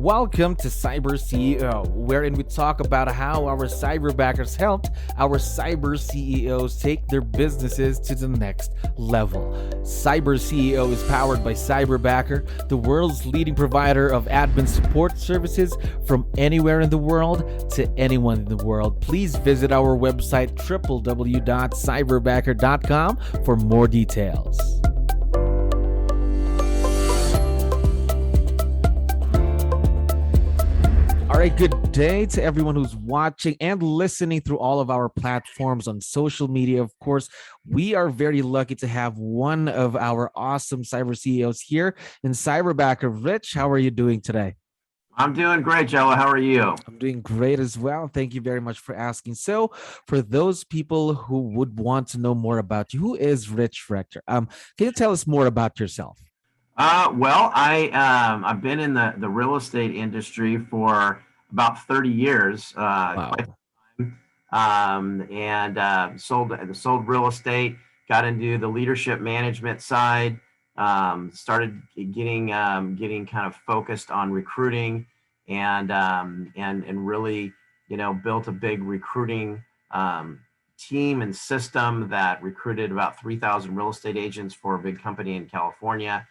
Welcome to CyberCEO, wherein we talk about how our cyberbackers helped our cyber CEOs take their businesses to the next level. CyberCEO is powered by Cyberbacker, the world's leading provider of admin support services from anywhere in the world to anyone in the world. Please visit our website www.cyberbacker.com for more details. All right, good day to everyone who's watching and listening through all of our platforms on social media. Of course, we are very lucky to have one of our awesome cyber CEOs here in Cyberbacker. Rich, how are you doing today? I'm doing great, Joe. How are you? I'm doing great as well. Thank you very much for asking. So for those people who would want to know more about you, who is Rich Rector? Can you tell us more about yourself? I've been in the real estate industry for about 30 years. Wow. Sold real estate. Got into the leadership management side. Started getting kind of focused on recruiting, and really, built a big recruiting team and system that recruited about 3,000 real estate agents for a big company in California.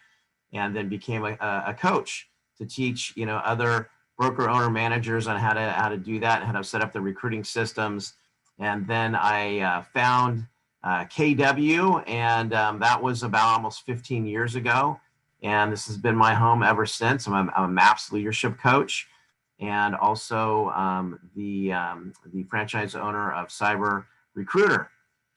And then became a coach to teach, other broker owner managers on how to do that, how to set up the recruiting systems. And then I found KW, and that was about almost 15 years ago. And this has been my home ever since. I'm a MAPS leadership coach, and also the franchise owner of Cyber Recruiter.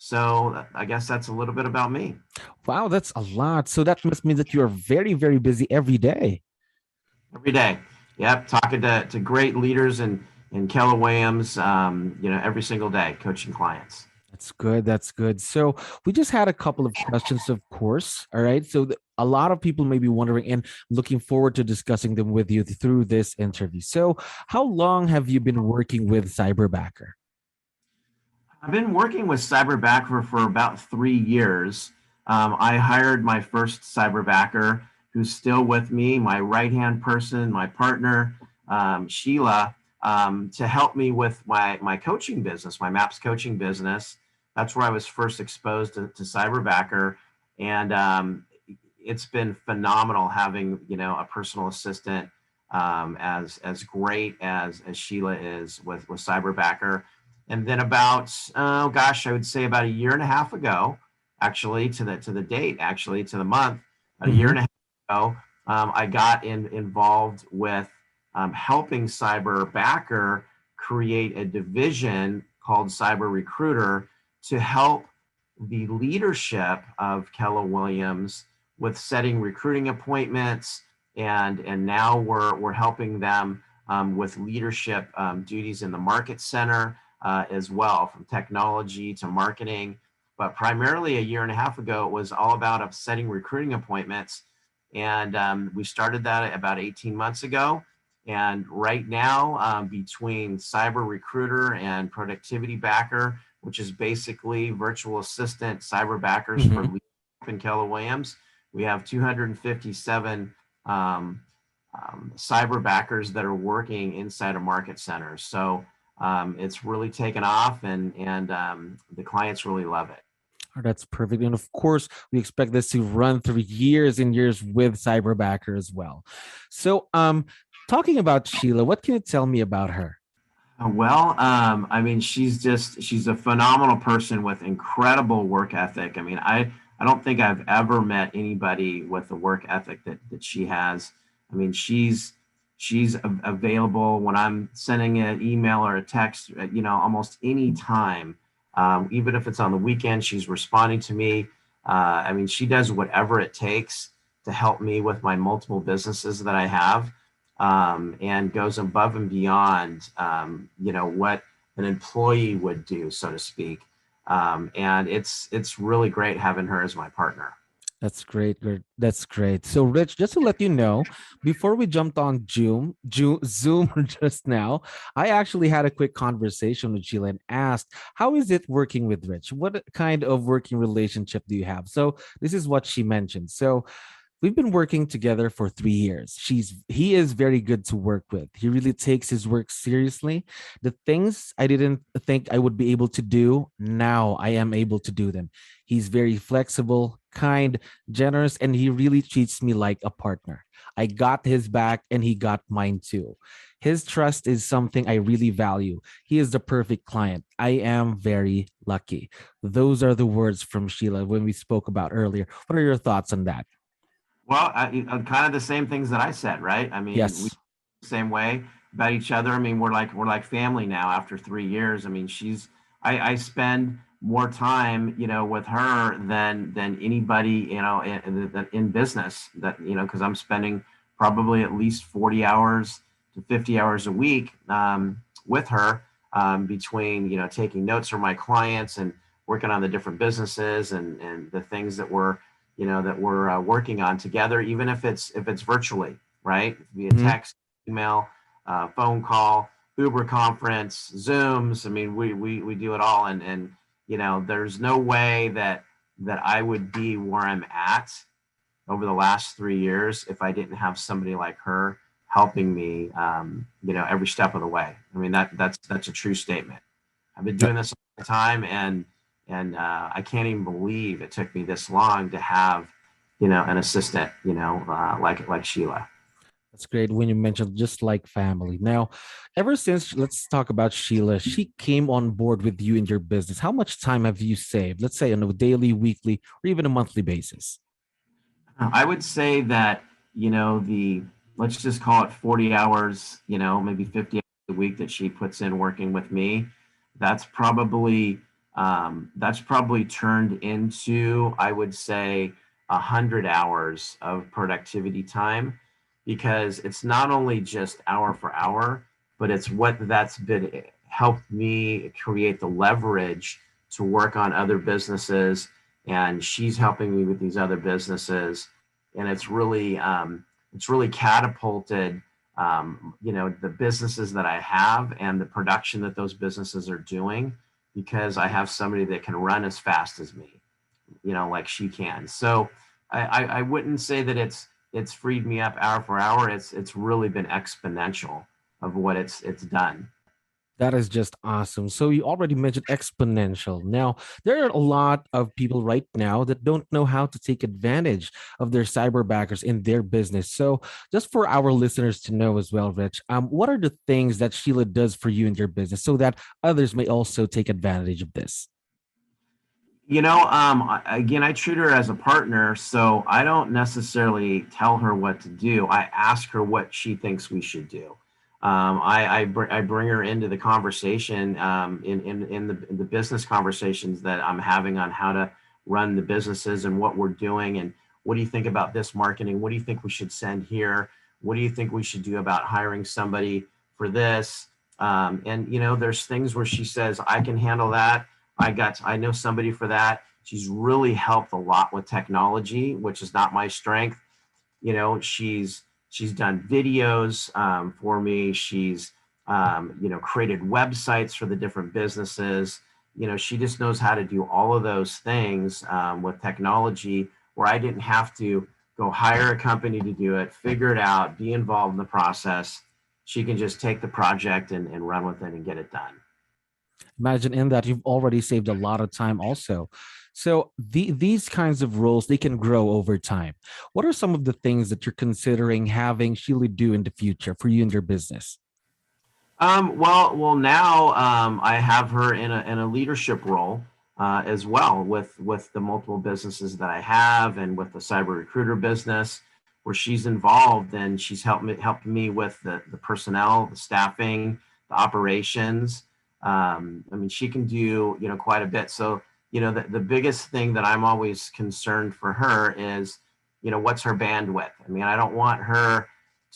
So I guess that's a little bit about me. Wow, that's a lot. So that must mean that you're very, very busy every day. Every day. Yep. Talking to great leaders in 𝗙𝗃𝗋𝗋, every single day, coaching clients. That's good. That's good. So we just had a couple of questions, of course. All right. So a lot of people may be wondering and looking forward to discussing them with you through this interview. So how long have you been working with Cyberbacker? I've been working with Cyberbacker for about 3 years. I hired my first Cyberbacker, who's still with me, my right-hand person, my partner, Sheila, to help me with my coaching business, my MAPS coaching business. That's where I was first exposed to Cyberbacker. And it's been phenomenal having, a personal assistant as great as Sheila is with Cyberbacker. And then about, I would say about a year and a half ago, actually, to the date, actually, to the month, about a year and a half ago, I got involved with helping Cyberbacker create a division called Cyber Recruiter to help the leadership of Keller Williams with setting recruiting appointments, and now we're helping them with leadership duties in the market center. As well, from technology to marketing. But primarily a year and a half ago, it was all about setting recruiting appointments. And we started that about 18 months ago. And right now, between Cyber Recruiter and Productivity Backer, which is basically virtual assistant Cyberbackers for leadership in Keller Williams, we have 257 Cyberbackers that are working inside of market centers. So it's really taken off, and the clients really love it. Oh, that's perfect. And of course, we expect this to run through years and years with Cyberbacker as well. So talking about Sheila, what can you tell me about her? Well, she's a phenomenal person with incredible work ethic. I mean, I don't think I've ever met anybody with the work ethic that she has. I mean, she's available when I'm sending an email or a text, almost any time. Even if it's on the weekend, she's responding to me. She does whatever it takes to help me with my multiple businesses that I have, and goes above and beyond, what an employee would do, so to speak. And it's really great having her as my partner. That's great. That's great. So, Rich, just to let you know, before we jumped on Zoom just now, I actually had a quick conversation with Sheila and asked, how is it working with Rich? What kind of working relationship do you have? So this is what she mentioned. So We've been working together for 3 years. He is very good to work with. He really takes his work seriously. The things I didn't think I would be able to do, now I am able to do them. He's very flexible, kind, generous, and he really treats me like a partner. I got his back and he got mine too. His trust is something I really value. He is the perfect client. I am very lucky. Those are the words from Sheila when we spoke about earlier. What are your thoughts on that? Well, kind of the same things that I said, right? I mean, we Yes. same way about each other. I mean, we're like family now after 3 years. I mean, I spend more time, with her than anybody, in business that, because I'm spending probably at least 40 hours to 50 hours a week with her between, taking notes from my clients and working on the different businesses and the things that we're working on together, even if it's virtually, right? Via Mhm. text, email, phone call, Uber conference, Zooms. I mean, we do it all, and there's no way that I would be where I'm at over the last 3 years if I didn't have somebody like her helping me, every step of the way. I mean, that's a true statement. I've been doing this all the time, and I can't even believe it took me this long to have, an assistant, like Sheila. That's great when you mentioned just like family. Now, ever since, let's talk about Sheila, she came on board with you in your business. How much time have you saved? Let's say on a daily, weekly, or even a monthly basis. I would say that, the let's just call it 40 hours, maybe 50 hours a week that she puts in working with me. That's probably turned into, I would say, 100 hours of productivity time, because it's not only just hour for hour, but it's what that's been helped me create the leverage to work on other businesses, and she's helping me with these other businesses, and it's really catapulted, the businesses that I have and the production that those businesses are doing, because I have somebody that can run as fast as me, like she can. So I wouldn't say that it's freed me up hour for hour. It's really been exponential of what it's done. That is just awesome. So you already mentioned exponential. Now, there are a lot of people right now that don't know how to take advantage of their cyberbackers in their business. So just for our listeners to know as well, Rich, what are the things that Sheila does for you in your business so that others may also take advantage of this? Again, I treat her as a partner, so I don't necessarily tell her what to do. I ask her what she thinks we should do. I bring her into the conversation, in the business conversations that I'm having on how to run the businesses and what we're doing, and what do you think about this marketing? What do you think we should send here? What do you think we should do about hiring somebody for this? And there's things where she says, I can handle that. I know somebody for that. She's really helped a lot with technology, which is not my strength. She's done videos for me. She's created websites for the different businesses. She just knows how to do all of those things with technology, where I didn't have to go hire a company to do it, figure it out, be involved in the process. She can just take the project and run with it and get it done. Imagine in that you've already saved a lot of time also. So these kinds of roles, they can grow over time. What are some of the things that you're considering having Sheila do in the future for you and your business? Well, now I have her in a leadership role as well, with the multiple businesses that I have, and with the cyber recruiter business, where she's involved, and she's helped me with the personnel, the staffing, the operations. I mean, she can do quite a bit. So the biggest thing that I'm always concerned for her is, what's her bandwidth. I mean, I don't want her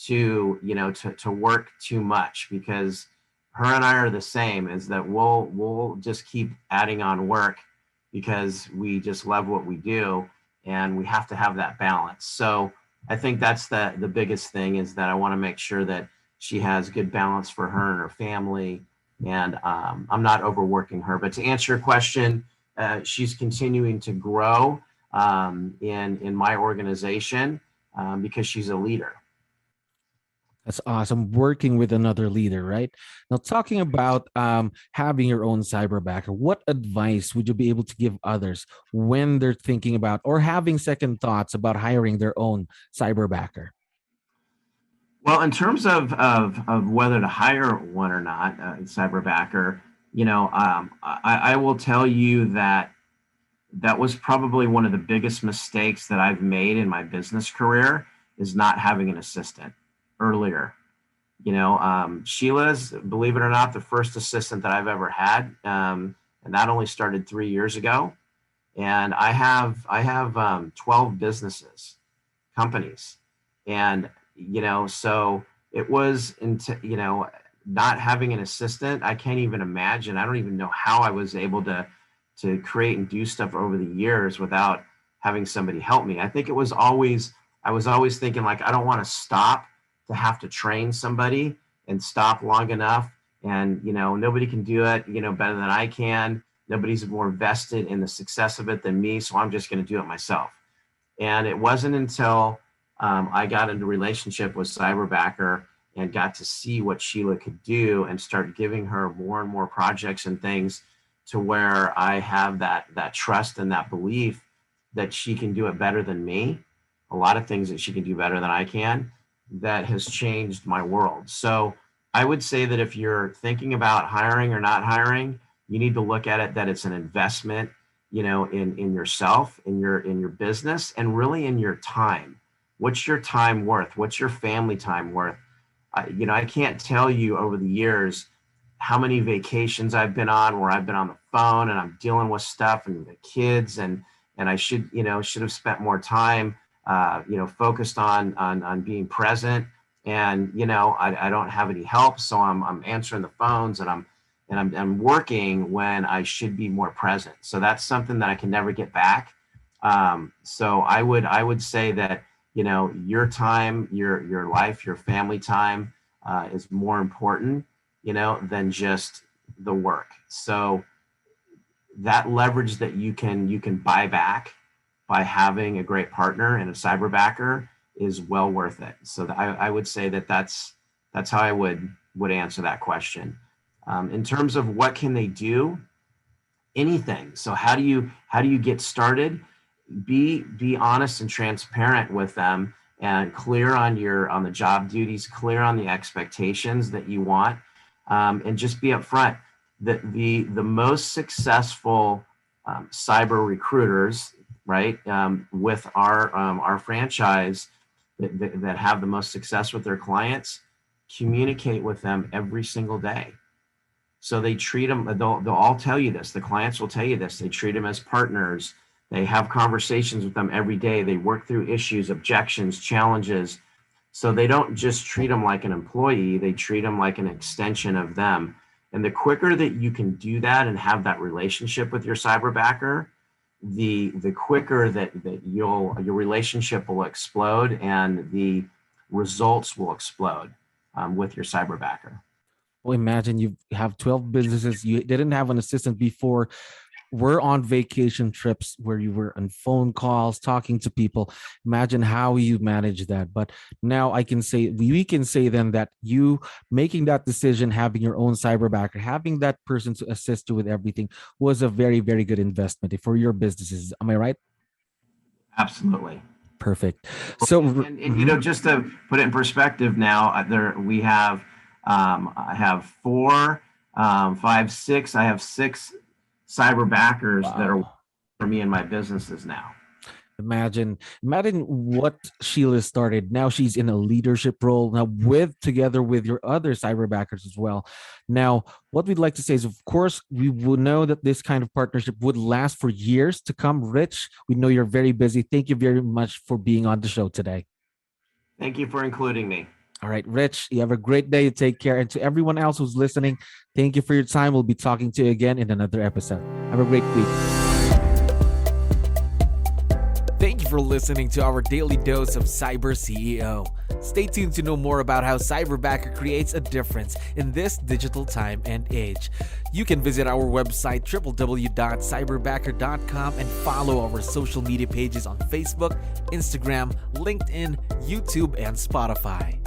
to work too much, because her and I are the same, is that we'll just keep adding on work because we just love what we do, and we have to have that balance. So I think that's the biggest thing, is that I want to make sure that she has good balance for her and her family, and I'm not overworking her. But to answer your question, she's continuing to grow in my organization, because she's a leader. That's awesome. Working with another leader, right? Now, talking about having your own cyberbacker, what advice would you be able to give others when they're thinking about or having second thoughts about hiring their own cyberbacker? Well, in terms of whether to hire one or not, cyberbacker, I will tell you that that was probably one of the biggest mistakes that I've made in my business career, is not having an assistant earlier. Sheila's, believe it or not, the first assistant that I've ever had, and that only started 3 years ago. And I have 12 businesses, companies, and so it was not having an assistant. I can't even imagine. I don't even know how I was able to create and do stuff over the years without having somebody help me. I think I was always thinking, like, I don't want to stop to have to train somebody and stop long enough. And, nobody can do it, better than I can. Nobody's more vested in the success of it than me. So I'm just going to do it myself. And it wasn't until I got into a relationship with Cyberbacker and got to see what Sheila could do and start giving her more and more projects and things, to where I have that trust and that belief that she can do it better than me. A lot of things that she can do better than I can. That has changed my world. So I would say that if you're thinking about hiring or not hiring, you need to look at it that it's an investment, in yourself, in your business, and really in your time. What's your time worth? What's your family time worth? I can't tell you over the years how many vacations I've been on where I've been on the phone and I'm dealing with stuff and the kids, and I should have spent more time focused on being present. And I don't have any help, so I'm answering the phones and I'm working when I should be more present. So that's something that I can never get back. So I would say that your time, your life, your family time is more important than just the work. So that leverage that you can buy back by having a great partner and a cyberbacker is well worth it. So I would say that's how I would answer that question. In terms of what can they do, anything. So how do you get started? Be honest and transparent with them, and clear on the job duties, clear on the expectations that you want, and just be upfront. The most successful cyber recruiters, right, with our franchise, that have the most success with their clients, communicate with them every single day. So they treat them, they'll all tell you this, the clients will tell you this, they treat them as partners. They have conversations with them every day. They work through issues, objections, challenges. So they don't just treat them like an employee, they treat them like an extension of them. And the quicker that you can do that and have that relationship with your cyberbacker, the quicker that your relationship will explode and the results will explode with your cyberbacker. Well, imagine you have 12 businesses. You didn't have an assistant before. We're on vacation trips where you were on phone calls, talking to people. Imagine how you manage that. But now we can say then that you making that decision, having your own cyberbacker, having that person to assist you with everything was a very, very good investment for your businesses. Am I right? Absolutely. Perfect. So, and just to put it in perspective now, I have 4, 5, 6. I have 6 cyberbackers that are for me in my businesses now. Imagine what Sheila started. Now she's in a leadership role now, together with your other cyberbackers as well. Now, what we'd like to say is, of course, we will know that this kind of partnership would last for years to come. Rich, we know you're very busy. Thank you very much for being on the show today. Thank you for including me. All right, Rich, you have a great day. Take care. And to everyone else who's listening, thank you for your time. We'll be talking to you again in another episode. Have a great week. Thank you for listening to our daily dose of Cyber CEO. Stay tuned to know more about how Cyberbacker creates a difference in this digital time and age. You can visit our website www.cyberbacker.com and follow our social media pages on Facebook, Instagram, LinkedIn, YouTube, and Spotify.